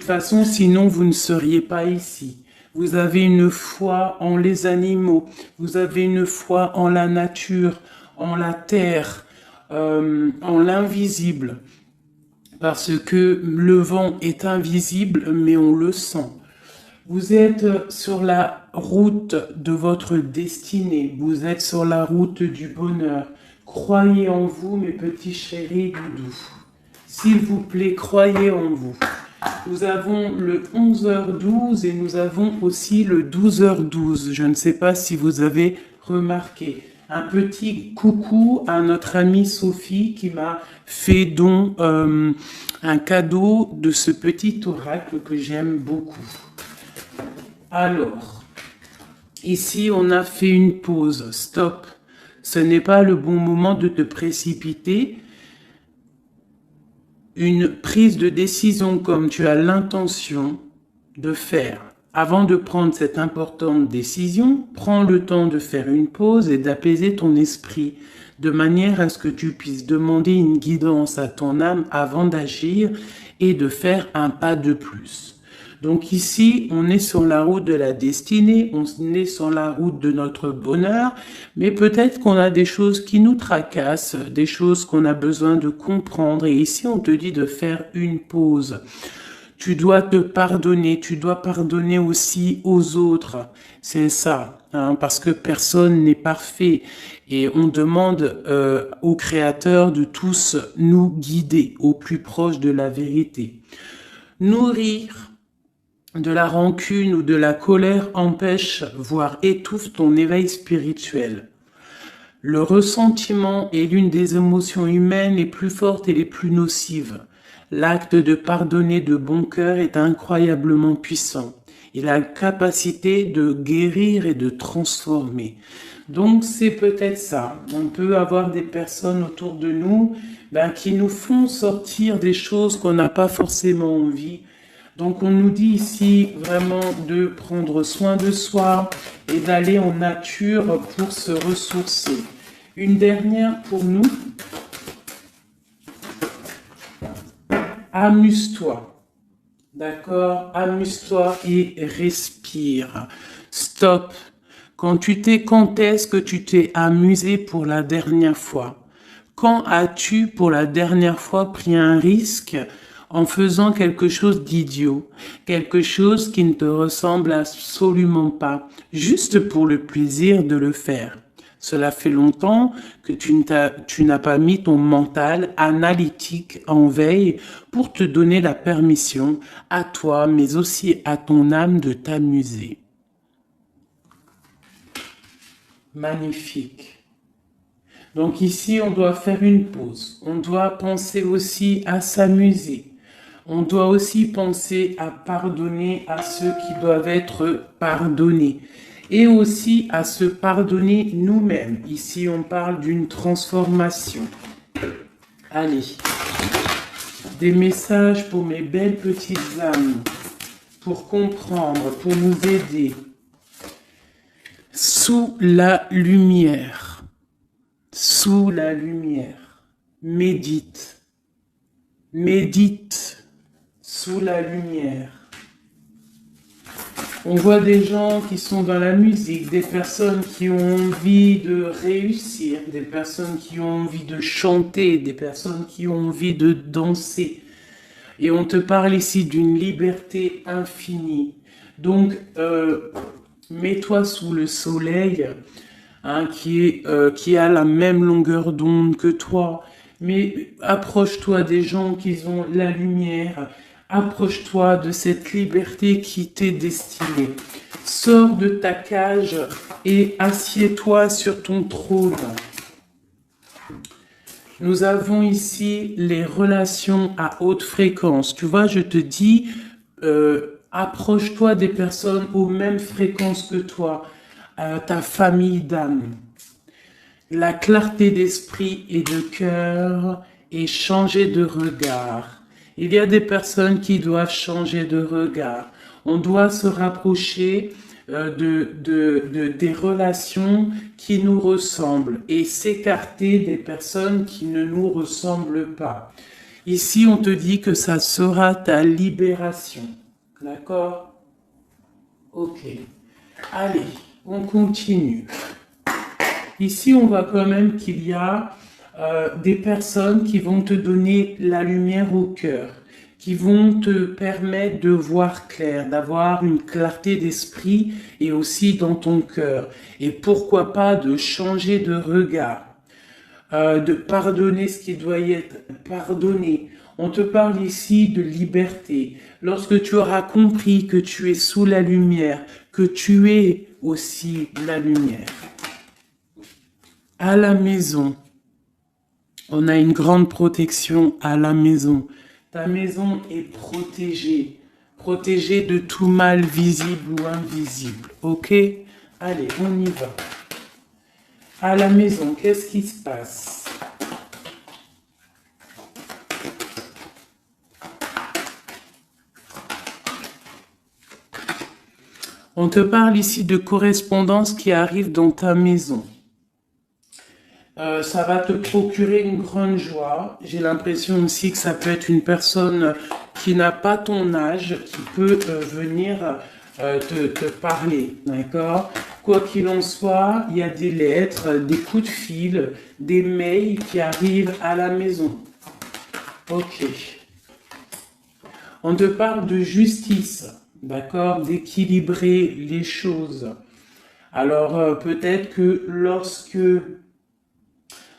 toute façon, sinon vous ne seriez pas ici. Vous avez une foi en les animaux, vous avez une foi en la nature, en la terre, en l'invisible. Parce que le vent est invisible, mais on le sent. Vous êtes sur la route de votre destinée, vous êtes sur la route du bonheur. Croyez en vous, mes petits chéris doudous. S'il vous plaît, croyez en vous. Nous avons le 11h12 et nous avons aussi le 12h12. Je ne sais pas si vous avez remarqué. Un petit coucou à notre amie Sophie qui m'a fait don un cadeau de ce petit oracle que j'aime beaucoup. Alors, ici on a fait une pause. Stop. Ce n'est pas le bon moment de te précipiter. Une prise de décision comme tu as l'intention de faire. Avant de prendre cette importante décision, prends le temps de faire une pause et d'apaiser ton esprit, de manière à ce que tu puisses demander une guidance à ton âme avant d'agir et de faire un pas de plus. Donc ici, on est sur la route de la destinée, on est sur la route de notre bonheur, mais peut-être qu'on a des choses qui nous tracassent, des choses qu'on a besoin de comprendre. Et ici, on te dit de faire une pause. Tu dois te pardonner, tu dois pardonner aussi aux autres. C'est ça, hein, parce que personne n'est parfait. Et on demande au Créateur de tous nous guider au plus proche de la vérité. Nourrir de la rancune ou de la colère empêche, voire étouffe ton éveil spirituel. Le ressentiment est l'une des émotions humaines les plus fortes et les plus nocives. L'acte de pardonner de bon cœur est incroyablement puissant. Il a la capacité de guérir et de transformer. Donc c'est peut-être ça. On peut avoir des personnes autour de nous qui nous font sortir des choses qu'on n'a pas forcément envie. Donc on nous dit ici vraiment de prendre soin de soi et d'aller en nature pour se ressourcer. Une dernière pour nous. Amuse-toi. D'accord? Amuse-toi et respire. Stop. Quand est-ce que tu t'es amusé pour la dernière fois? Quand as-tu pour la dernière fois pris un risque en faisant quelque chose d'idiot, quelque chose qui ne te ressemble absolument pas, juste pour le plaisir de le faire? Cela fait longtemps que tu n'as pas mis ton mental analytique en veille pour te donner la permission à toi, mais aussi à ton âme de t'amuser. Magnifique. Donc ici, on doit faire une pause. On doit penser aussi à s'amuser. On doit aussi penser à pardonner à ceux qui doivent être pardonnés. Et aussi à se pardonner nous-mêmes. Ici, on parle d'une transformation. Allez. Des messages pour mes belles petites âmes. Pour comprendre, pour nous aider. Sous la lumière. Sous la lumière. Médite. Médite. Sous la lumière. On voit des gens qui sont dans la musique, des personnes qui ont envie de réussir, des personnes qui ont envie de chanter, des personnes qui ont envie de danser. Et on te parle ici d'une liberté infinie. Donc, mets-toi sous le soleil, hein, qui a la même longueur d'onde que toi. Mais approche-toi des gens qui ont la lumière. Approche-toi de cette liberté qui t'est destinée. Sors de ta cage et assieds-toi sur ton trône. Nous avons ici les relations à haute fréquence. Tu vois, je te dis, approche-toi des personnes aux mêmes fréquences que toi, ta famille d'âme. La clarté d'esprit et de cœur et changer de regard. Il y a des personnes qui doivent changer de regard. On doit se rapprocher des relations qui nous ressemblent et s'écarter des personnes qui ne nous ressemblent pas. Ici, on te dit que ça sera ta libération. D'accord? Ok. Allez, on continue. Ici, on voit quand même qu'il y a des personnes qui vont te donner la lumière au cœur, qui vont te permettre de voir clair, d'avoir une clarté d'esprit et aussi dans ton cœur. Et pourquoi pas de changer de regard, de pardonner ce qui doit être pardonné. On te parle ici de liberté. Lorsque tu auras compris que tu es sous la lumière, que tu es aussi la lumière. À la maison, on a une grande protection à la maison. Ta maison est protégée. Protégée de tout mal visible ou invisible. Ok? Allez, on y va. À la maison, qu'est-ce qui se passe? On te parle ici de correspondance qui arrive dans ta maison. Ça va te procurer une grande joie. J'ai l'impression aussi que ça peut être une personne qui n'a pas ton âge, qui peut venir te parler, d'accord? Quoi qu'il en soit, il y a des lettres, des coups de fil, des mails qui arrivent à la maison. Ok. On te parle de justice, d'accord? D'équilibrer les choses. Alors, peut-être que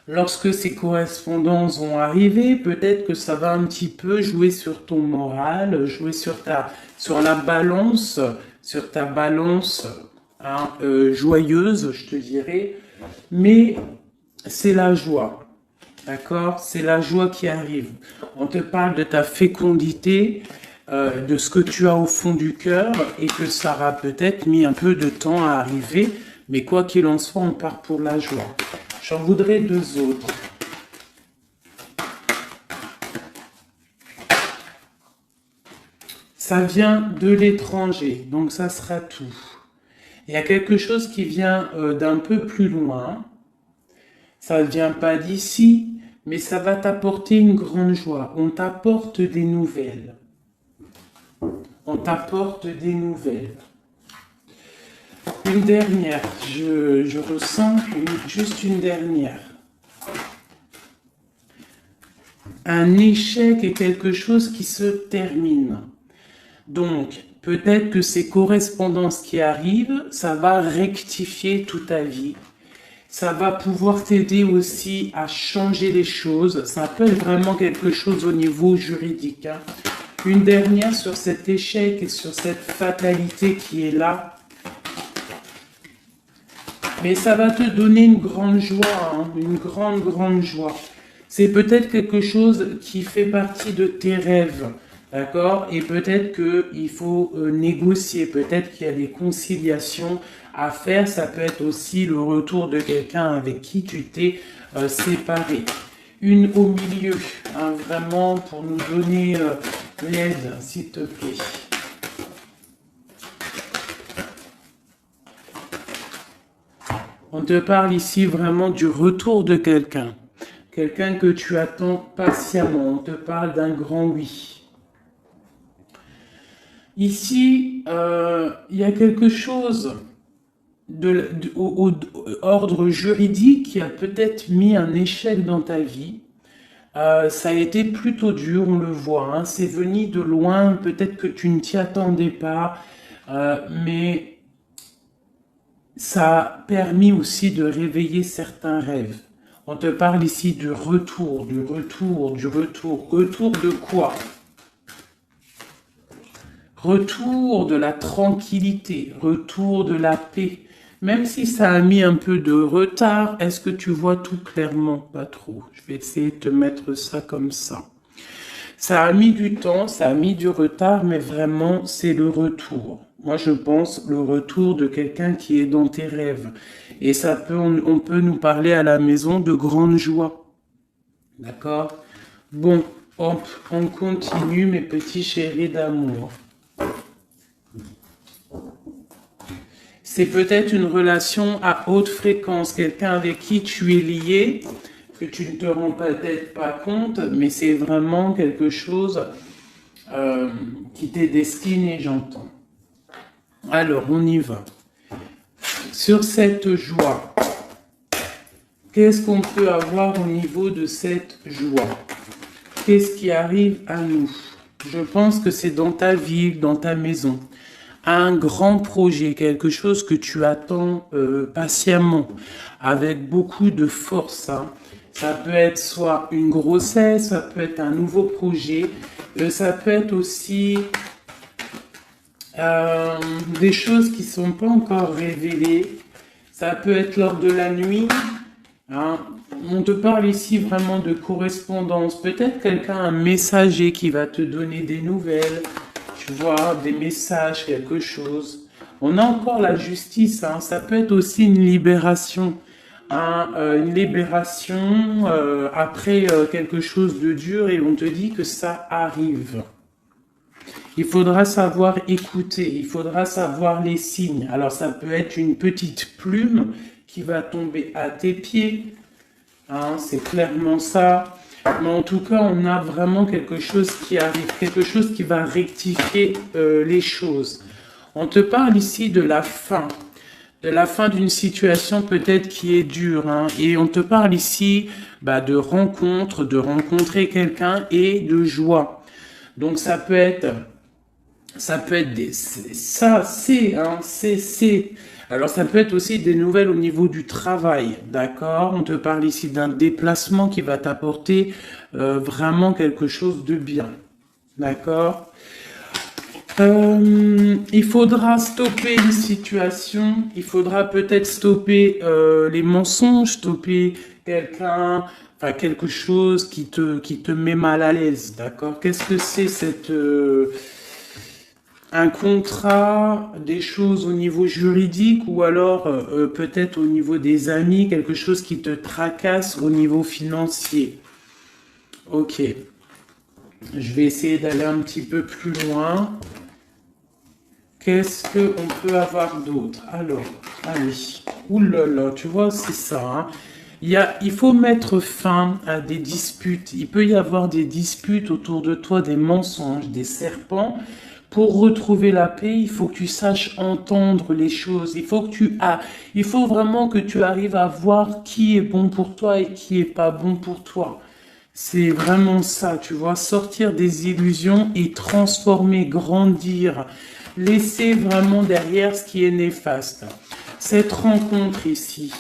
lorsque ces correspondances vont arriver, peut-être que ça va un petit peu jouer sur ton moral, jouer sur la balance, sur ta balance hein, joyeuse, je te dirais. Mais c'est la joie, d'accord? C'est la joie qui arrive. On te parle de ta fécondité, de ce que tu as au fond du cœur et que ça aura peut-être mis un peu de temps à arriver. Mais quoi qu'il en soit, on part pour la joie. J'en voudrais deux autres. Ça vient de l'étranger, donc ça sera tout. Il y a quelque chose qui vient d'un peu plus loin. Ça ne vient pas d'ici, mais ça va t'apporter une grande joie. On t'apporte des nouvelles. On t'apporte des nouvelles. Une dernière, je ressens juste une dernière. Un échec est quelque chose qui se termine. Donc, peut-être que ces correspondances qui arrivent, ça va rectifier toute ta vie. Ça va pouvoir t'aider aussi à changer les choses. Ça peut être vraiment quelque chose au niveau juridique. Hein. Une dernière sur cet échec et sur cette fatalité qui est là. Mais ça va te donner une grande joie, hein, une grande joie. C'est peut-être quelque chose qui fait partie de tes rêves, d'accord? Et peut-être qu'il faut négocier, peut-être qu'il y a des conciliations à faire. Ça peut être aussi le retour de quelqu'un avec qui tu t'es séparé. Une au milieu, hein, vraiment pour nous donner l'aide, s'il te plaît. On te parle ici vraiment du retour de quelqu'un. Quelqu'un que tu attends patiemment. On te parle d'un grand oui. Ici, il y a quelque chose au ordre juridique qui a peut-être mis un échec dans ta vie. Ça a été plutôt dur, on le voit. Hein. C'est venu de loin. Peut-être que tu ne t'y attendais pas. Mais ça a permis aussi de réveiller certains rêves. On te parle ici du retour, du retour, du retour. Retour de quoi? Retour de la tranquillité, retour de la paix. Même si ça a mis un peu de retard, est-ce que tu vois tout clairement? Pas trop. Je vais essayer de te mettre ça comme ça. Ça a mis du temps, ça a mis du retard, mais vraiment, c'est le retour. Moi, je pense le retour de quelqu'un qui est dans tes rêves. Et ça peut, on peut nous parler à la maison de grande joie. D'accord? Bon, hop, on continue, mes petits chéris d'amour. C'est peut-être une relation à haute fréquence, quelqu'un avec qui tu es lié, que tu ne te rends peut-être pas compte, mais c'est vraiment quelque chose qui t'est destiné, j'entends. Alors, on y va. Sur cette joie, qu'est-ce qu'on peut avoir au niveau de cette joie? Qu'est-ce qui arrive à nous? Je pense que c'est dans ta ville, dans ta maison. Un grand projet, quelque chose que tu attends patiemment, avec beaucoup de force. Hein. Ça peut être soit une grossesse, ça peut être un nouveau projet, ça peut être aussi des choses qui ne sont pas encore révélées. Ça peut être lors de la nuit. Hein. On te parle ici vraiment de correspondance. Peut-être quelqu'un, un messager qui va te donner des nouvelles. Tu vois, des messages, quelque chose. On a encore la justice. Hein. Ça peut être aussi une libération. Hein, une libération après quelque chose de dur et on te dit que ça arrive. Il faudra savoir écouter, il faudra savoir les signes. Alors ça peut être une petite plume qui va tomber à tes pieds. Hein, c'est clairement ça. Mais en tout cas, on a vraiment quelque chose qui arrive, quelque chose qui va rectifier les choses. On te parle ici de la fin d'une situation peut-être qui est dure. Hein, et on te parle ici de rencontre, de rencontrer quelqu'un et de joie. Donc ça peut être des, ça, c'est. Alors ça peut être aussi des nouvelles au niveau du travail, d'accord? On te parle ici d'un déplacement qui va t'apporter vraiment quelque chose de bien, d'accord? Il faudra stopper une situation, il faudra peut-être stopper les mensonges, stopper quelqu'un, enfin quelque chose qui te met mal à l'aise, d'accord? Qu'est-ce que c'est un contrat, des choses au niveau juridique ou alors peut-être au niveau des amis, quelque chose qui te tracasse au niveau financier. Ok. Je vais essayer d'aller un petit peu plus loin. Qu'est-ce qu'on peut avoir d'autre? Alors, ah oui. Ouh là là, tu vois, c'est ça. Hein. Il faut mettre fin à des disputes. Il peut y avoir des disputes autour de toi, des mensonges, des serpents. Pour retrouver la paix, il faut que tu saches entendre les choses. Il faut vraiment que tu arrives à voir qui est bon pour toi et qui est pas bon pour toi. C'est vraiment ça, tu vois, sortir des illusions et transformer, grandir, laisser vraiment derrière ce qui est néfaste. Cette rencontre ici.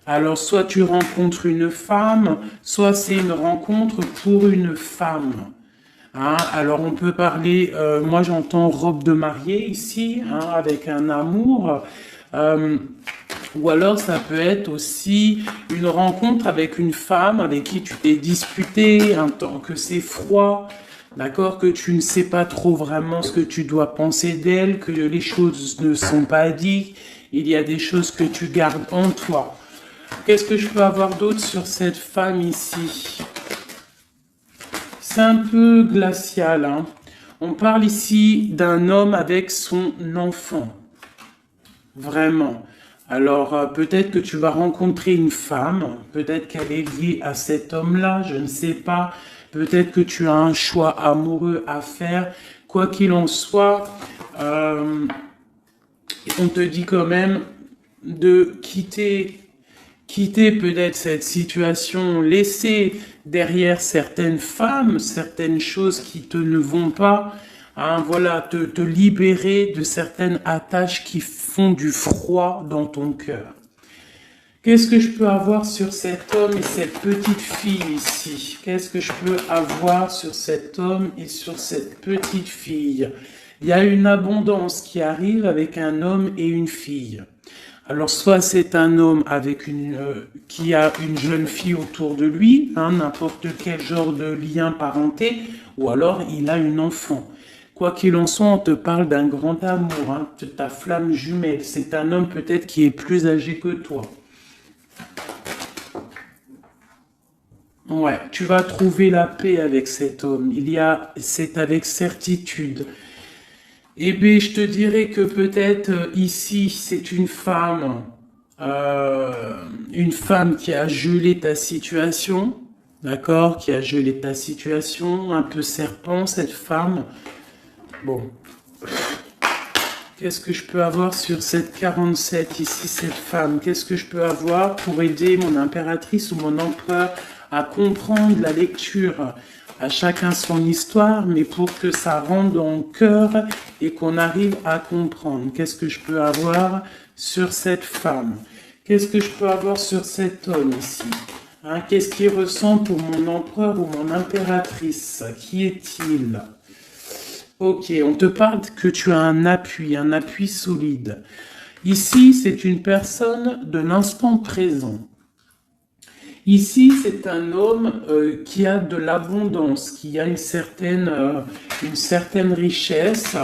Alors, soit tu rencontres une femme, soit c'est une rencontre pour une femme. Hein, alors on peut parler, moi j'entends robe de mariée ici, hein, avec un amour, ou alors ça peut être aussi une rencontre avec une femme avec qui tu t'es disputé, un temps que c'est froid, d'accord, que tu ne sais pas trop vraiment ce que tu dois penser d'elle, que les choses ne sont pas dites, il y a des choses que tu gardes en toi. Qu'est-ce que je peux avoir d'autre sur cette femme ici ? C'est un peu glacial. Hein. On parle ici d'un homme avec son enfant. Vraiment. Alors, peut-être que tu vas rencontrer une femme. Peut-être qu'elle est liée à cet homme-là. Je ne sais pas. Peut-être que tu as un choix amoureux à faire. Quoi qu'il en soit, on te dit quand même de quitter peut-être cette situation, laisser derrière certaines femmes, certaines choses qui te ne vont pas, hein, voilà, te libérer de certaines attaches qui font du froid dans ton cœur. Qu'est-ce que je peux avoir sur cet homme et cette petite fille ici? Qu'est-ce que je peux avoir sur cet homme et sur cette petite fille? Il y a une abondance qui arrive avec un homme et une fille. Alors, soit c'est un homme avec qui a une jeune fille autour de lui, hein, n'importe quel genre de lien parenté, ou alors il a une enfant. Quoi qu'il en soit, on te parle d'un grand amour, hein, de ta flamme jumelle. C'est un homme peut-être qui est plus âgé que toi. Ouais, tu vas trouver la paix avec cet homme. C'est avec certitude. Eh bien, je te dirais que peut-être ici, c'est une femme une femme qui a gelé ta situation, d'accord, qui a gelé ta situation, un peu serpent cette femme. Bon, qu'est-ce que je peux avoir sur cette 47 ici, cette femme? Qu'est-ce que je peux avoir pour aider mon impératrice ou mon empereur à comprendre la lecture? À chacun son histoire, mais pour que ça rentre dans le cœur et qu'on arrive à comprendre. Qu'est-ce que je peux avoir sur cette femme? Qu'est-ce que je peux avoir sur cet homme ici? Hein, qu'est-ce qu'il ressent pour mon empereur ou mon impératrice? Qui est-il? Ok, on te parle que tu as un appui solide. Ici, c'est une personne de l'instant présent. Ici, c'est un homme qui a de l'abondance, qui a une certaine richesse.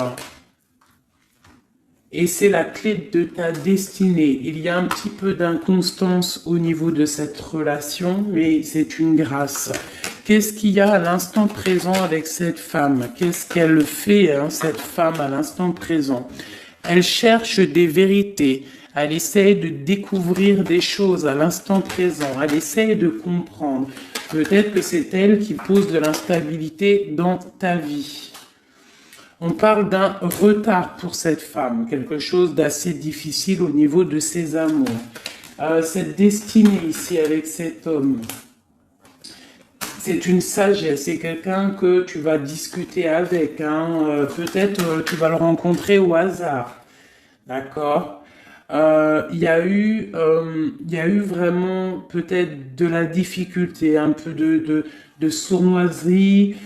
Et c'est la clé de ta destinée. Il y a un petit peu d'inconstance au niveau de cette relation, mais c'est une grâce. Qu'est-ce qu'il y a à l'instant présent avec cette femme? Qu'est-ce qu'elle fait, hein, cette femme, à l'instant présent? Elle cherche des vérités. Elle essaie de découvrir des choses à l'instant présent. Elle essaie de comprendre. Peut-être que c'est elle qui pose de l'instabilité dans ta vie. On parle d'un retard pour cette femme, quelque chose d'assez difficile au niveau de ses amours. Cette destinée ici avec cet homme, c'est une sagesse, c'est quelqu'un que tu vas discuter avec. Hein. Peut-être tu vas le rencontrer au hasard, d'accord? Il y a eu vraiment peut-être de la difficulté, un peu de sournoiserie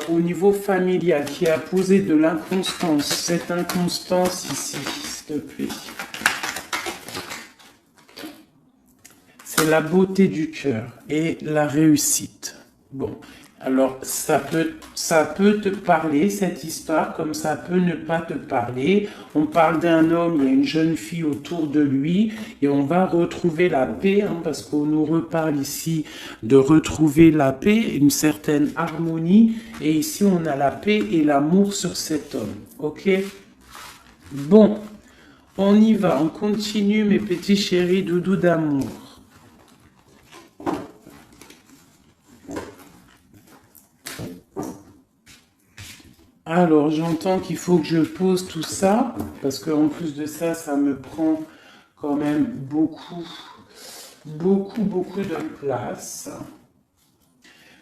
au niveau familial qui a posé de l'inconstance. Cette inconstance ici, s'il te plaît. C'est la beauté du cœur et la réussite. Bon, alors ça peut te parler, cette histoire, comme ça peut ne pas te parler. On parle d'un homme, il y a une jeune fille autour de lui, et on va retrouver la paix, hein, parce qu'on nous reparle ici de retrouver la paix, une certaine harmonie, et ici on a la paix et l'amour sur cet homme, ok? Bon, on y va, on continue mes petits chéris doudous d'amour. Alors, j'entends qu'il faut que je pose tout ça, parce qu'en plus de ça, ça me prend quand même beaucoup de place.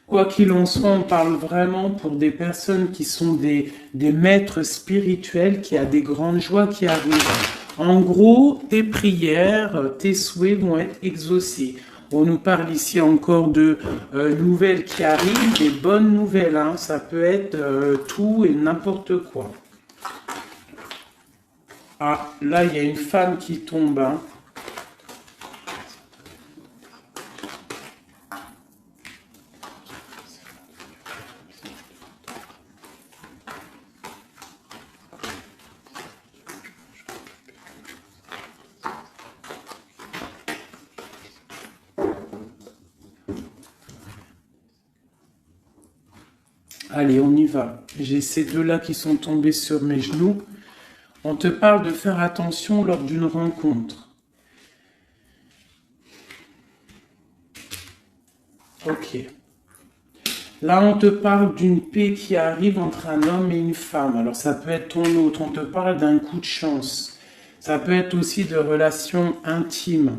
Quoi qu'il en soit, on parle vraiment pour des personnes qui sont des maîtres spirituels, qui a des grandes joies qui arrivent. En gros, tes prières, tes souhaits vont être exaucés. On nous parle ici encore de nouvelles qui arrivent, des bonnes nouvelles, hein. Ça peut être tout et n'importe quoi. Ah, là, il y a une femme qui tombe, hein. Allez, on y va. J'ai ces deux-là qui sont tombés sur mes genoux. On te parle de faire attention lors d'une rencontre. Ok. Là, on te parle d'une paix qui arrive entre un homme et une femme. Alors, ça peut être ton autre. On te parle d'un coup de chance. Ça peut être aussi de relations intimes.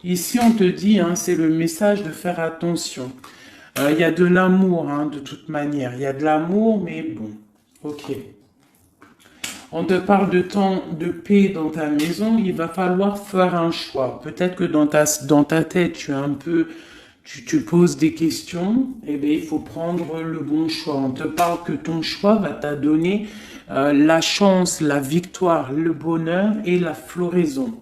Ici, on te dit, hein, c'est le message de faire attention. Il y a de l'amour, hein, de toute manière. Il y a de l'amour, mais bon, ok. On te parle de temps de paix dans ta maison. Il va falloir faire un choix. Peut-être que dans ta tête, tu poses des questions. Eh bien, il faut prendre le bon choix. On te parle que ton choix va te donner la chance, la victoire, le bonheur et la floraison.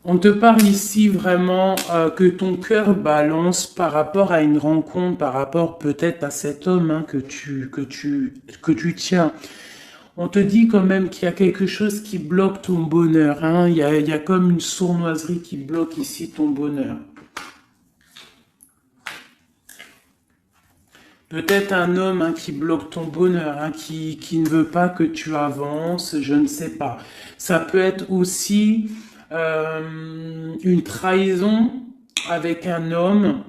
On te parle ici vraiment que ton cœur balance par rapport à une rencontre, par rapport peut-être à cet homme, hein, que tu tiens. On te dit quand même qu'il y a quelque chose qui bloque ton bonheur. Hein. Il y a comme une sournoiserie qui bloque ici ton bonheur. Peut-être un homme, hein, qui bloque ton bonheur, hein, qui ne veut pas que tu avances, je ne sais pas. Ça peut être aussi une trahison avec un homme.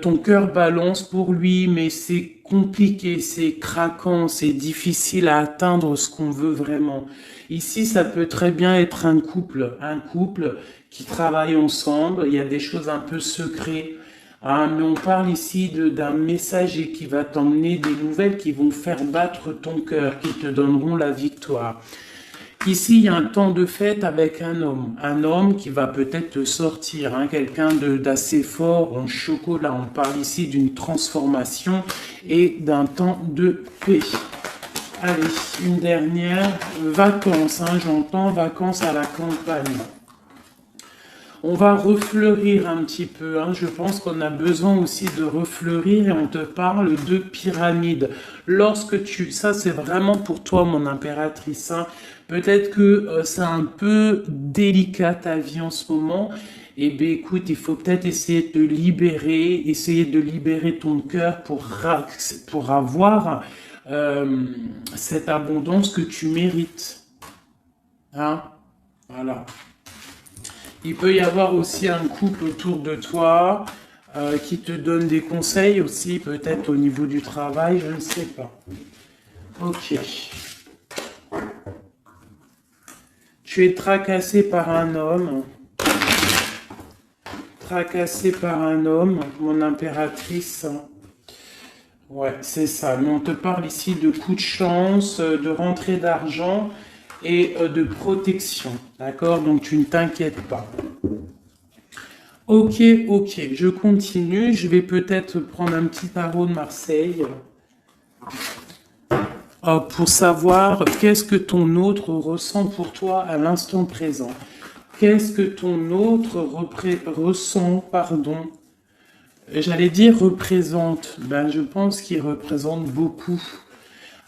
Ton cœur balance pour lui, mais c'est compliqué, c'est craquant, c'est difficile à atteindre ce qu'on veut vraiment. Ici, ça peut très bien être un couple qui travaille ensemble. Il y a des choses un peu secrètes, hein, mais on parle ici d'un messager qui va t'emmener des nouvelles qui vont faire battre ton cœur, qui te donneront la victoire. Ici, il y a un temps de fête avec un homme qui va peut-être te sortir, hein, quelqu'un d'assez fort en chocolat. On parle ici d'une transformation et d'un temps de paix. Allez, une dernière, vacances, hein, j'entends vacances à la campagne. On va refleurir un petit peu, hein. Je pense qu'on a besoin aussi de refleurir et on te parle de pyramide. Ça c'est vraiment pour toi mon impératrice, hein. Peut-être que c'est un peu délicat ta vie en ce moment. Eh bien écoute, il faut peut-être essayer de te libérer ton cœur pour avoir cette abondance que tu mérites. Hein? Voilà. Il peut y avoir aussi un couple autour de toi qui te donne des conseils aussi, peut-être au niveau du travail, je ne sais pas. Ok. Tu es tracassé par un homme. Tracassé par un homme, mon impératrice. Ouais, c'est ça. Mais on te parle ici de coups de chance, de rentrée d'argent et de protection. D'accord? Donc tu ne t'inquiètes pas. Ok, je continue. Je vais peut-être prendre un petit tarot de Marseille pour savoir qu'est-ce que ton autre ressent pour toi à l'instant présent. Qu'est-ce que ton autre ressent, pardon. J'allais dire représente. Ben, je pense qu'il représente beaucoup.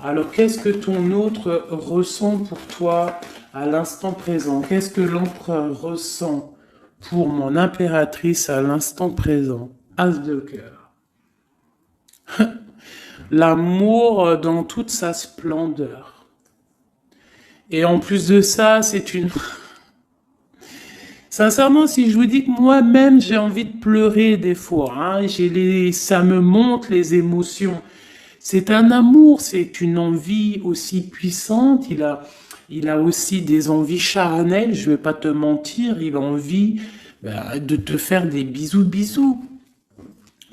Alors, qu'est-ce que ton autre ressent pour toi à l'instant présent? Qu'est-ce que l'empereur ressent pour mon impératrice à l'instant présent? As de cœur. L'amour dans toute sa splendeur. Et en plus de ça, c'est une... Sincèrement, si je vous dis que moi-même, j'ai envie de pleurer des fois, hein, ça me monte les émotions. C'est un amour, c'est une envie aussi puissante. Il a aussi des envies charnelles, je vais pas te mentir. Il a envie de te faire des bisous.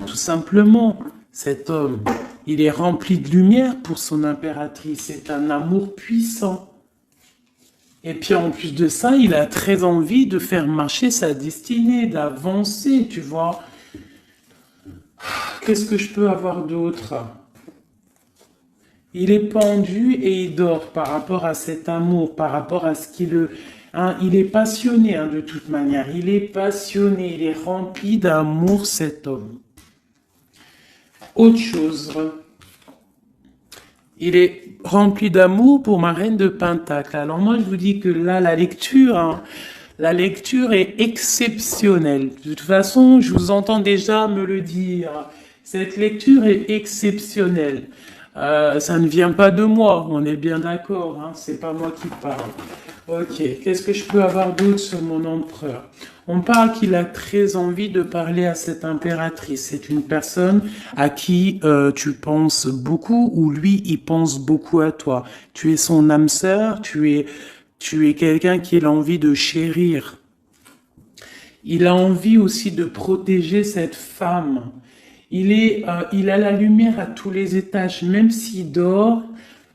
Tout simplement, cet homme, il est rempli de lumière pour son impératrice. C'est un amour puissant. Et puis en plus de ça, il a très envie de faire marcher sa destinée, d'avancer, tu vois. Qu'est-ce que je peux avoir d'autre? Il est pendu et il dort par rapport à cet amour, par rapport à ce qu'il... Hein, il est passionné, hein, de toute manière. Il est passionné, il est rempli d'amour, cet homme. Autre chose. Il est rempli d'amour pour ma reine de Pentacle. Alors moi, je vous dis que là, la lecture est exceptionnelle. De toute façon, je vous entends déjà me le dire. Cette lecture est exceptionnelle. Ça ne vient pas de moi, on est bien d'accord, hein, c'est pas moi qui parle. Ok, qu'est-ce que je peux avoir d'autre sur mon empereur? On parle qu'il a très envie de parler à cette impératrice. C'est une personne à qui tu penses beaucoup ou lui, il pense beaucoup à toi. Tu es son âme sœur, tu es quelqu'un qu'il a envie de chérir. Il a envie aussi de protéger cette femme. Il a la lumière à tous les étages, même s'il dort,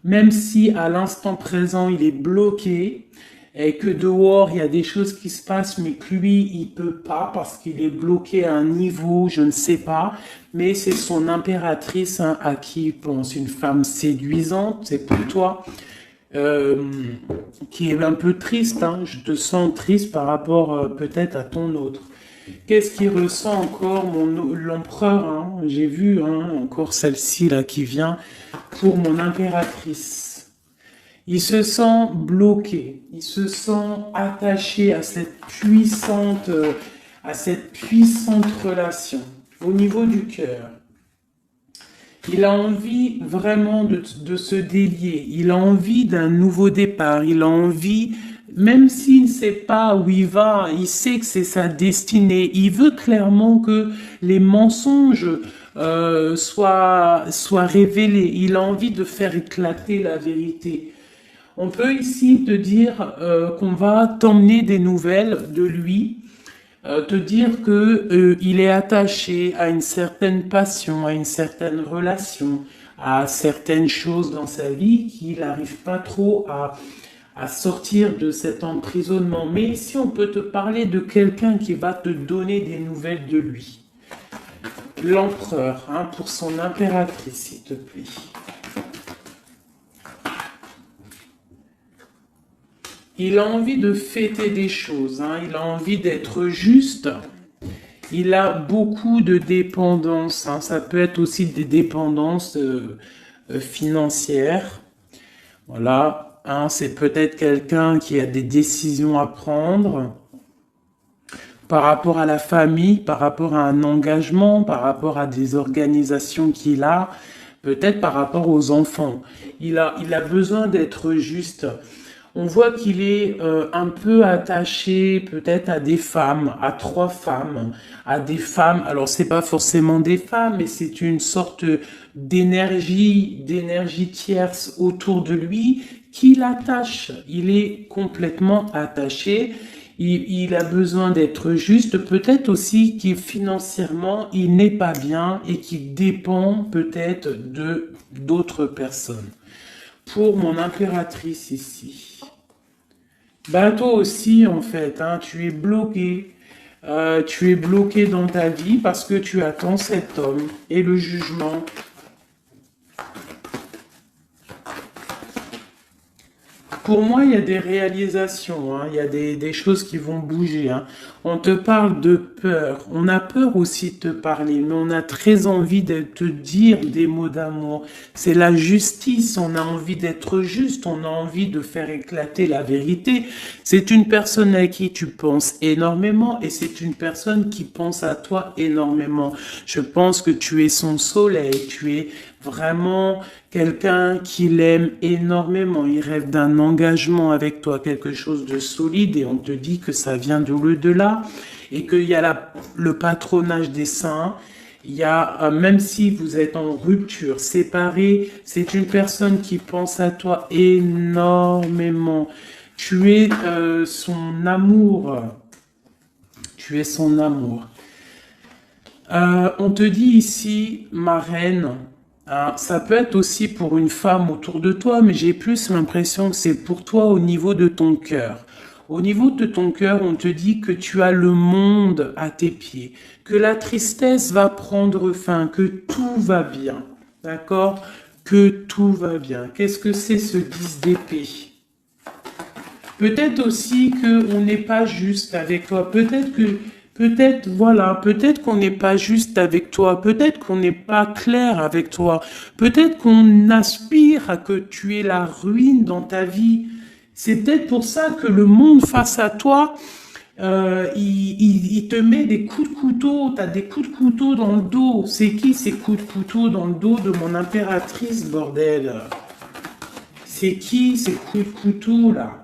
même si à l'instant présent il est bloqué, et que dehors il y a des choses qui se passent, mais que lui il peut pas parce qu'il est bloqué à un niveau, je ne sais pas, mais c'est son impératrice, hein, à qui il pense, une femme séduisante, c'est pour toi, qui est un peu triste, hein, je te sens triste par rapport peut-être à ton autre. Qu'est-ce qu'il ressent encore l'empereur, hein, j'ai vu, hein, encore celle-ci là qui vient pour mon impératrice. Il se sent bloqué, il se sent attaché à cette puissante relation au niveau du cœur. Il a envie vraiment de se délier, il a envie d'un nouveau départ, il a envie même s'il ne sait pas où il va, il sait que c'est sa destinée. Il veut clairement que les mensonges soient révélés. Il a envie de faire éclater la vérité. On peut ici te dire qu'on va t'emmener des nouvelles de lui, te dire que il est attaché à une certaine passion, à une certaine relation, à certaines choses dans sa vie qu'il n'arrive pas trop à sortir de cet emprisonnement. Mais ici, on peut te parler de quelqu'un qui va te donner des nouvelles de lui. L'empereur, hein, pour son impératrice, s'il te plaît. Il a envie de fêter des choses, hein, il a envie d'être juste. Il a beaucoup de dépendances, hein, ça peut être aussi des dépendances financières. Voilà, hein, c'est peut-être quelqu'un qui a des décisions à prendre par rapport à la famille, par rapport à un engagement, par rapport à des organisations qu'il a, peut-être par rapport aux enfants. Il a besoin d'être juste. On voit qu'il est un peu attaché peut-être à des femmes, à 3 femmes, à des femmes. Alors c'est pas forcément des femmes, mais c'est une sorte d'énergie tierce autour de lui qui l'attache. Il est complètement attaché. Il a besoin d'être juste. Peut-être aussi qu'il financièrement il n'est pas bien et qu'il dépend peut-être de d'autres personnes. Pour mon impératrice ici. Bah toi aussi en fait, hein, tu es bloqué. Tu es bloqué dans ta vie parce que tu attends cet homme et le jugement. Pour moi, il y a des réalisations, hein, il y a des choses qui vont bouger. Hein. On te parle de peur. On a peur aussi de te parler, mais on a très envie de te dire des mots d'amour. C'est la justice, on a envie d'être juste, on a envie de faire éclater la vérité. C'est une personne à qui tu penses énormément et c'est une personne qui pense à toi énormément. Je pense que tu es son soleil, tu es vraiment quelqu'un qui l'aime énormément. Il rêve d'un engagement avec toi, quelque chose de solide et on te dit que ça vient de l'au-delà et qu'il y a le patronage des saints. Il y a, même si vous êtes en rupture, séparés, c'est une personne qui pense à toi énormément. Tu es son amour. Tu es son amour. On te dit ici, ma reine, ça peut être aussi pour une femme autour de toi, mais j'ai plus l'impression que c'est pour toi au niveau de ton cœur. Au niveau de ton cœur, on te dit que tu as le monde à tes pieds, que la tristesse va prendre fin, que tout va bien, d'accord? Que tout va bien. Qu'est-ce que c'est ce 10 d'épée? Peut-être aussi qu'on n'est pas juste avec toi, peut-être qu'on n'est pas juste avec toi, peut-être qu'on n'est pas clair avec toi, peut-être qu'on aspire à que tu aies la ruine dans ta vie. C'est peut-être pour ça que le monde face à toi, il te met des coups de couteau, tu as des coups de couteau dans le dos. C'est qui ces coups de couteau dans le dos de mon impératrice, bordel? C'est qui ces coups de couteau là?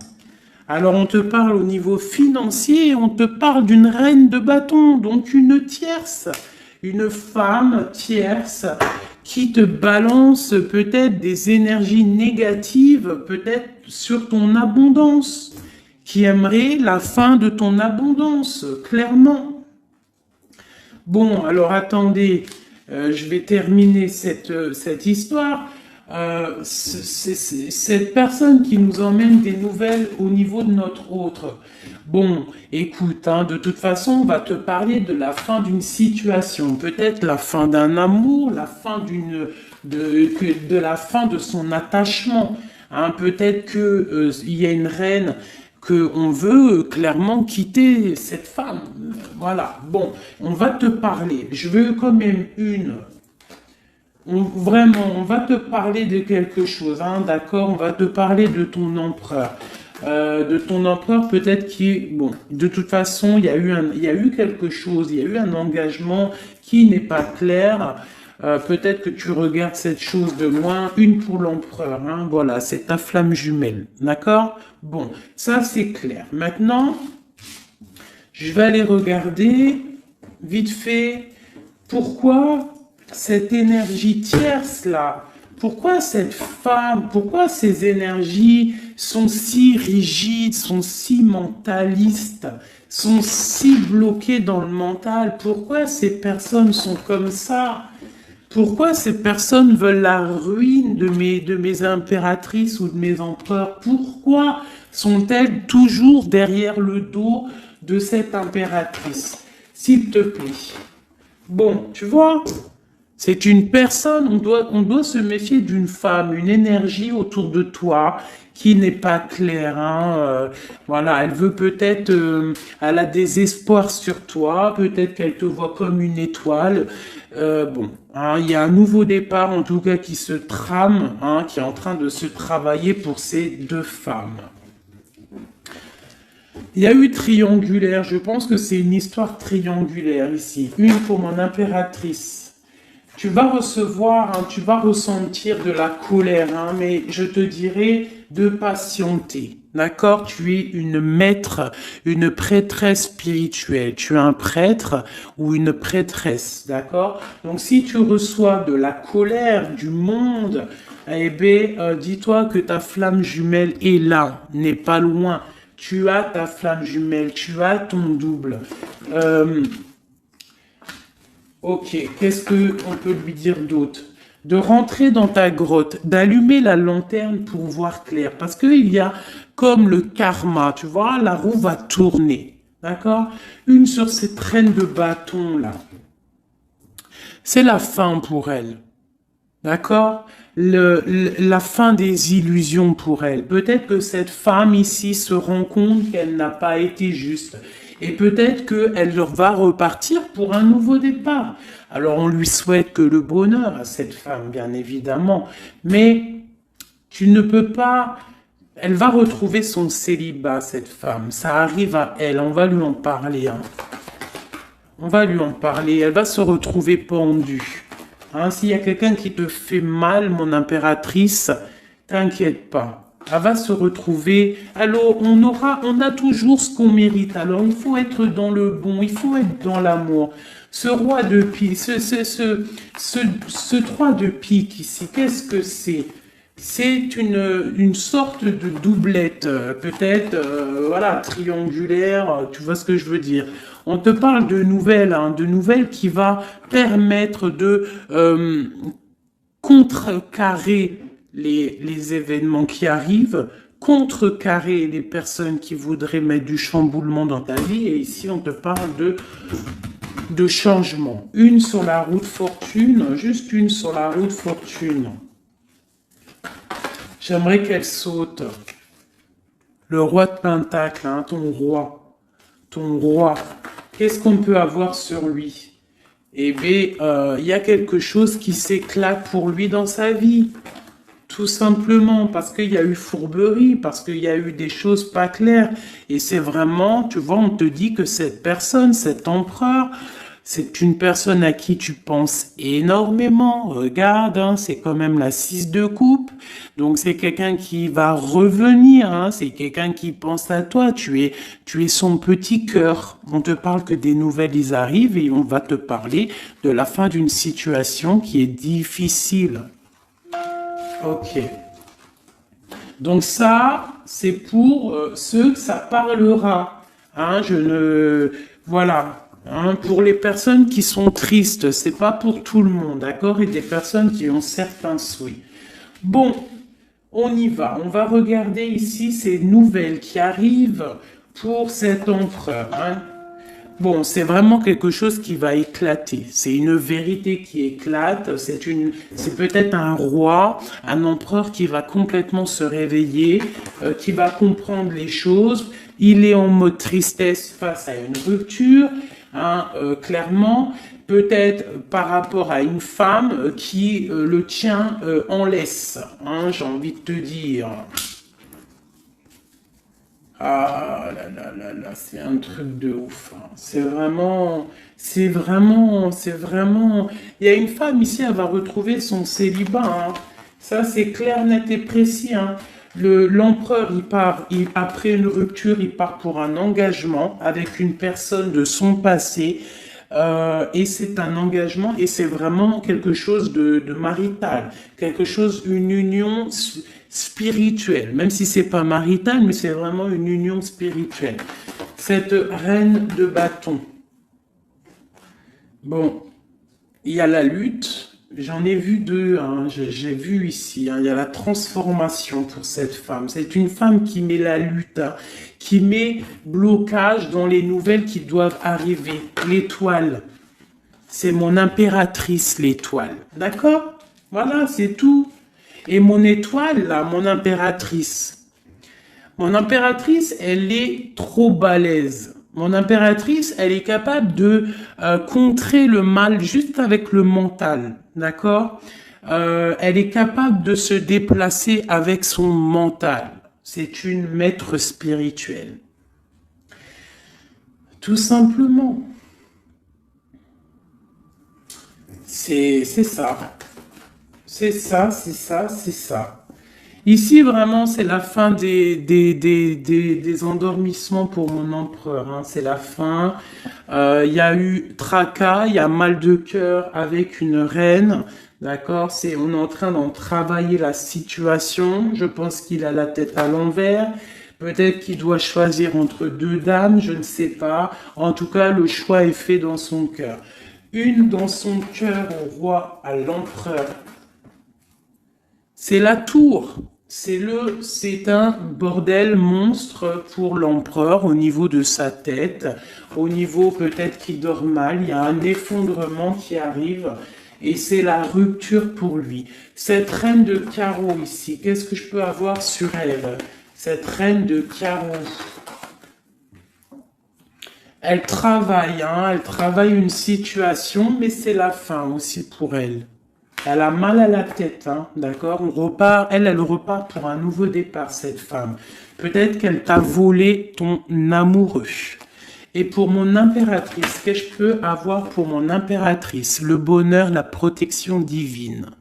Alors on te parle au niveau financier, on te parle d'une reine de bâton, donc une tierce, une femme tierce qui te balance peut-être des énergies négatives, peut-être sur ton abondance, qui aimerait la fin de ton abondance, clairement. Bon, alors attendez, je vais terminer cette histoire. C'est cette personne qui nous emmène des nouvelles au niveau de notre autre. Bon, écoute, hein, de toute façon, on va te parler de la fin d'une situation, peut-être la fin d'un amour, la fin de la fin de son attachement. Hein, peut-être que il y a une reine que on veut clairement quitter cette femme. Voilà. Bon, on va te parler. Je veux quand même vraiment, on va te parler de quelque chose, hein, d'accord? On va te parler de ton empereur. Peut-être qui est... Bon, de toute façon, il y a eu quelque chose, il y a eu un engagement qui n'est pas clair. peut-être que tu regardes cette chose de loin, une pour l'empereur, hein, voilà, c'est ta flamme jumelle, d'accord? Bon, ça c'est clair. Maintenant, je vais aller regarder, vite fait, pourquoi cette énergie tierce là, pourquoi cette femme, pourquoi ces énergies sont si rigides, sont si mentalistes, sont si bloquées dans le mental, pourquoi ces personnes sont comme ça? Pourquoi ces personnes veulent la ruine de mes impératrices ou de mes empereurs? Pourquoi sont-elles toujours derrière le dos de cette impératrice? S'il te plaît. Bon, tu vois, c'est une personne, on doit se méfier d'une femme, une énergie autour de toi qui n'est pas claire. Hein, voilà, elle veut peut-être, elle a des espoirs sur toi, peut-être qu'elle te voit comme une étoile. Bon, hein, il y a un nouveau départ en tout cas qui se trame, hein, qui est en train de se travailler pour ces deux femmes. Il y a eu triangulaire, je pense que c'est une histoire triangulaire ici. Une pour mon impératrice. Tu vas recevoir, hein, tu vas ressentir de la colère, hein, mais je te dirais de patienter. D'accord? Tu es une maître, une prêtresse spirituelle. Tu es un prêtre ou une prêtresse. D'accord? Donc si tu reçois de la colère du monde, eh bien, dis-toi que ta flamme jumelle est là, n'est pas loin. Tu as ta flamme jumelle, tu as ton double. Ok, qu'est-ce qu'on peut lui dire d'autre? De rentrer dans ta grotte, d'allumer la lanterne pour voir clair. Parce qu'il y a comme le karma, tu vois, la roue va tourner. D'accord? Une sur ces traînes de bâton là. C'est la fin pour elle. D'accord? La fin des illusions pour elle. Peut-être que cette femme ici se rend compte qu'elle n'a pas été juste. Et peut-être qu'elle va repartir pour un nouveau départ. Alors on lui souhaite que le bonheur à cette femme, bien évidemment. Mais tu ne peux pas... Elle va retrouver son célibat, cette femme. Ça arrive à elle. On va lui en parler. Hein. On va lui en parler. Elle va se retrouver pendue. Hein, s'il y a quelqu'un qui te fait mal, mon impératrice, t'inquiète pas. Elle va se retrouver. Alors, on a toujours ce qu'on mérite. Alors, il faut être dans le bon, il faut être dans l'amour. Ce roi de pique, ce 3 de pique ici, qu'est-ce que c'est? C'est une sorte de doublette, peut-être, voilà, triangulaire, tu vois ce que je veux dire. On te parle de nouvelles, hein, de nouvelles qui va permettre de contrecarrer les événements qui arrivent, contrecarrer les personnes qui voudraient mettre du chamboulement dans ta vie. Et ici, on te parle de changement. Une sur la route fortune, juste une sur la route fortune. J'aimerais qu'elle saute. Le roi de Pentacle, hein, ton roi. Ton roi. Qu'est-ce qu'on peut avoir sur lui? Eh bien, il y a quelque chose qui s'éclate pour lui dans sa vie. Tout simplement parce qu'il y a eu fourberie, parce qu'il y a eu des choses pas claires. Et c'est vraiment, tu vois, on te dit que cette personne, cet empereur, c'est une personne à qui tu penses énormément. Regarde, hein, c'est quand même la 6 de coupe. Donc c'est quelqu'un qui va revenir, hein, c'est quelqu'un qui pense à toi. Tu es son petit cœur. On te parle que des nouvelles, ils arrivent et on va te parler de la fin d'une situation qui est difficile. Ok. Donc ça, c'est pour ceux que ça parlera. Hein, voilà. Hein, pour les personnes qui sont tristes, c'est pas pour tout le monde, d'accord? Et des personnes qui ont certains souhaits. Bon, on y va. On va regarder ici ces nouvelles qui arrivent pour cet empereur. Hein. Bon, c'est vraiment quelque chose qui va éclater. C'est une vérité qui éclate. C'est peut-être un roi, un empereur qui va complètement se réveiller, qui va comprendre les choses. Il est en mode tristesse face à une rupture. Hein, clairement, peut-être par rapport à une femme qui le tient en laisse, hein, j'ai envie de te dire. Ah là là là là, c'est un truc de ouf, hein. C'est vraiment. Il y a une femme ici, elle va retrouver son célibat, hein. Ça, c'est clair, net et précis, hein. L'empereur, après une rupture, il part pour un engagement avec une personne de son passé. Et c'est un engagement et c'est vraiment quelque chose de marital, quelque chose, une union spirituelle, même si c'est pas marital, mais c'est vraiment une union spirituelle. Cette reine de bâton. Bon, il y a la lutte. J'en ai vu deux, hein, j'ai vu ici, hein, il y a la transformation pour cette femme. C'est une femme qui met la lutte, hein, qui met blocage dans les nouvelles qui doivent arriver. L'étoile, c'est mon impératrice, l'étoile. D'accord? Voilà, c'est tout. Et mon étoile, là, mon impératrice, elle est trop balèze. Mon impératrice, elle est capable de contrer le mal juste avec le mental, d'accord? Elle est capable de se déplacer avec son mental. C'est une maître spirituelle. Tout simplement. C'est ça. C'est ça, c'est ça, c'est ça. Ici, vraiment, c'est la fin des endormissements pour mon empereur, hein. C'est la fin. Il y a eu tracas, il y a mal de cœur avec une reine. D'accord? On est en train d'en travailler la situation. Je pense qu'il a la tête à l'envers. Peut-être qu'il doit choisir entre deux dames, je ne sais pas. En tout cas, le choix est fait dans son cœur. Une dans son cœur au roi, à l'empereur. C'est la tour. C'est un bordel monstre pour l'empereur au niveau de sa tête, au niveau peut-être qu'il dort mal, il y a un effondrement qui arrive et c'est la rupture pour lui. Cette reine de carreau ici, qu'est-ce que je peux avoir sur elle? Cette reine de carreau. Elle travaille, hein, elle travaille une situation, mais c'est la fin aussi pour elle. Elle a mal à la tête, hein, d'accord? On repart, elle repart pour un nouveau départ, cette femme. Peut-être qu'elle t'a volé ton amoureux. Et pour mon impératrice, qu'est-ce que je peux avoir pour mon impératrice? Le bonheur, la protection divine.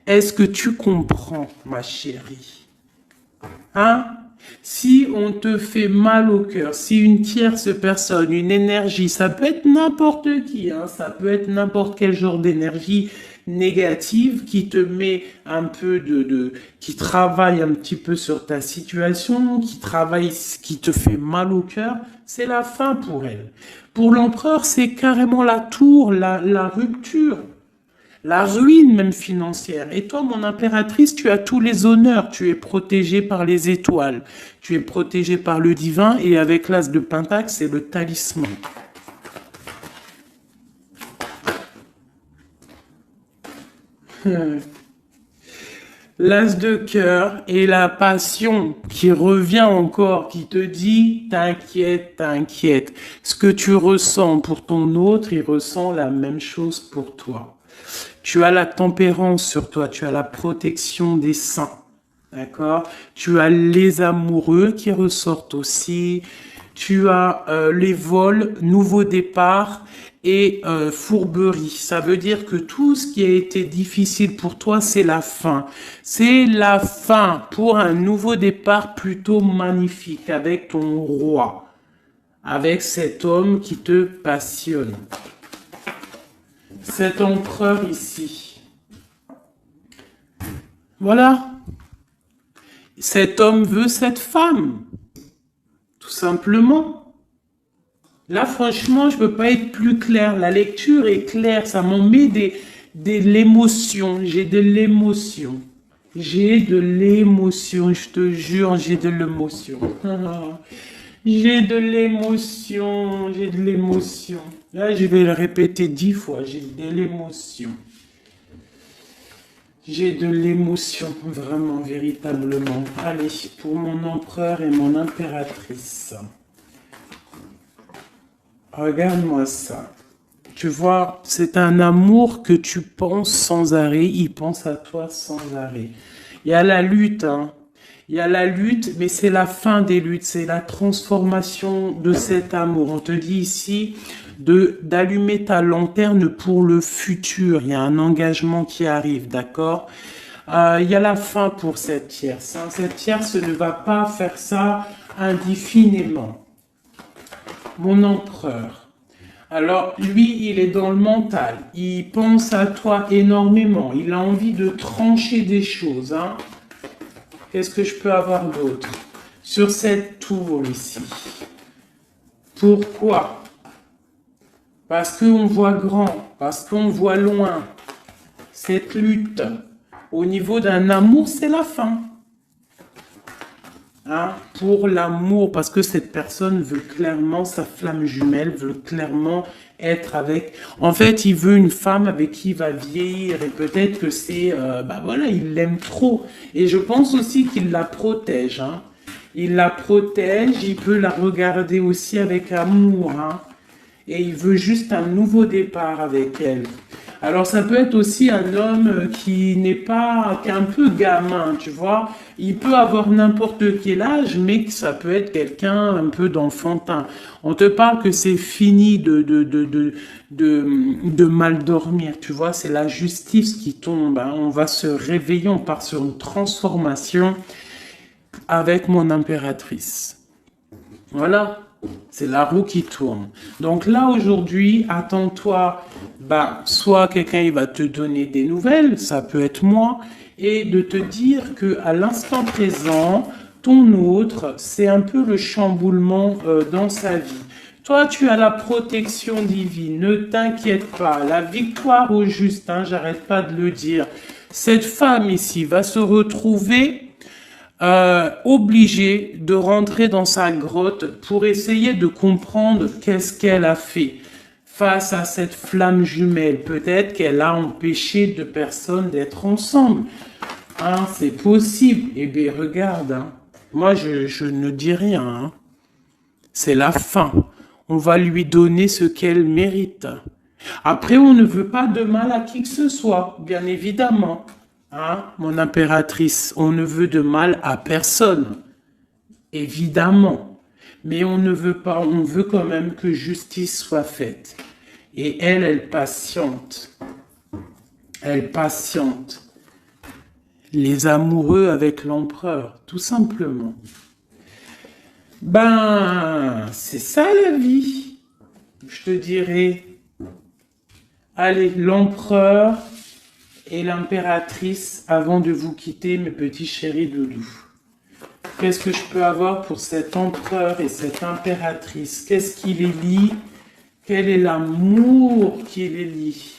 Est-ce que tu comprends, ma chérie? Hein? Si on te fait mal au cœur, si une tierce personne, une énergie, ça peut être n'importe qui, hein, ça peut être n'importe quel genre d'énergie négative qui te met un peu qui travaille un petit peu sur ta situation, qui te fait mal au cœur, c'est la fin pour elle. Pour l'empereur, c'est carrément la tour, la rupture. La ruine même financière. Et toi, mon impératrice, tu as tous les honneurs. Tu es protégée par les étoiles. Tu es protégée par le divin. Et avec l'as de Pentacle, c'est le talisman. L'as de cœur et la passion qui revient encore, qui te dit, t'inquiète, t'inquiète. Ce que tu ressens pour ton autre, il ressent la même chose pour toi. Tu as la tempérance sur toi, tu as la protection des saints, d'accord? Tu as les amoureux qui ressortent aussi, tu as les vols, nouveau départ et fourberie. Ça veut dire que tout ce qui a été difficile pour toi, c'est la fin. C'est la fin pour un nouveau départ plutôt magnifique avec ton roi, avec cet homme qui te passionne. Cet empereur ici. Voilà. Cet homme veut cette femme. Tout simplement. Là, franchement, je ne peux pas être plus clair. La lecture est claire. Ça m'en met de l'émotion. J'ai de l'émotion. J'ai de l'émotion. Je te jure, j'ai de l'émotion. J'ai de l'émotion. J'ai de l'émotion. Là, je vais le répéter 10 fois. J'ai de l'émotion. J'ai de l'émotion, vraiment, véritablement. Allez, pour mon empereur et mon impératrice. Regarde-moi ça. Tu vois, c'est un amour que tu penses sans arrêt. Il pense à toi sans arrêt. Il y a la lutte, hein. Il y a la lutte, mais c'est la fin des luttes, c'est la transformation de cet amour. On te dit ici d'allumer ta lanterne pour le futur. Il y a un engagement qui arrive, d'accord? Il y a la fin pour cette tierce. Hein. Cette tierce ne va pas faire ça indéfiniment. Mon empereur. Alors, lui, il est dans le mental. Il pense à toi énormément. Il a envie de trancher des choses. Hein. Qu'est-ce que je peux avoir d'autre? Sur cette tour ici. Pourquoi? Parce qu'on voit grand. Parce qu'on voit loin. Cette lutte. Au niveau d'un amour, c'est la fin. Hein, pour l'amour, parce que cette personne veut clairement, sa flamme jumelle veut clairement être avec... En fait, il veut une femme avec qui il va vieillir et peut-être que c'est... voilà, il l'aime trop. Et je pense aussi qu'il la protège. Hein. Il la protège, il peut la regarder aussi avec amour. Hein. Et il veut juste un nouveau départ avec elle. Alors, ça peut être aussi un homme qui n'est pas, qui est un peu gamin, tu vois. Il peut avoir n'importe quel âge, mais que ça peut être quelqu'un un peu d'enfantin. On te parle que c'est fini de mal dormir, tu vois. C'est la justice qui tombe. Hein. On va se réveiller, on part sur une transformation avec mon impératrice. Voilà. C'est la roue qui tourne. Donc là, aujourd'hui, attends-toi, soit quelqu'un il va te donner des nouvelles, ça peut être moi, et de te dire que à l'instant présent, ton autre, c'est un peu le chamboulement dans sa vie. Toi, tu as la protection divine, ne t'inquiète pas, la victoire au juste, hein, j'arrête pas de le dire. Cette femme ici va se retrouver obligée de rentrer dans sa grotte pour essayer de comprendre qu'est-ce qu'elle a fait face à cette flamme jumelle. Peut-être qu'elle a empêché deux personnes d'être ensemble. Hein, c'est possible. Eh bien, regarde. Hein. Moi, je ne dis rien. Hein. C'est la fin. On va lui donner ce qu'elle mérite. Après, on ne veut pas de mal à qui que ce soit, bien évidemment. Hein, mon impératrice, on ne veut de mal à personne, évidemment, mais on ne veut pas, on veut quand même que justice soit faite. Et elle patiente. Elle patiente. Les amoureux avec l'empereur, tout simplement. C'est ça la vie, je te dirais. Allez, l'empereur et l'impératrice avant de vous quitter, mes petits chéris doudous. Qu'est-ce que je peux avoir pour cet empereur et cette impératrice? Qu'est-ce qui les lie? Quel est l'amour qui les lie?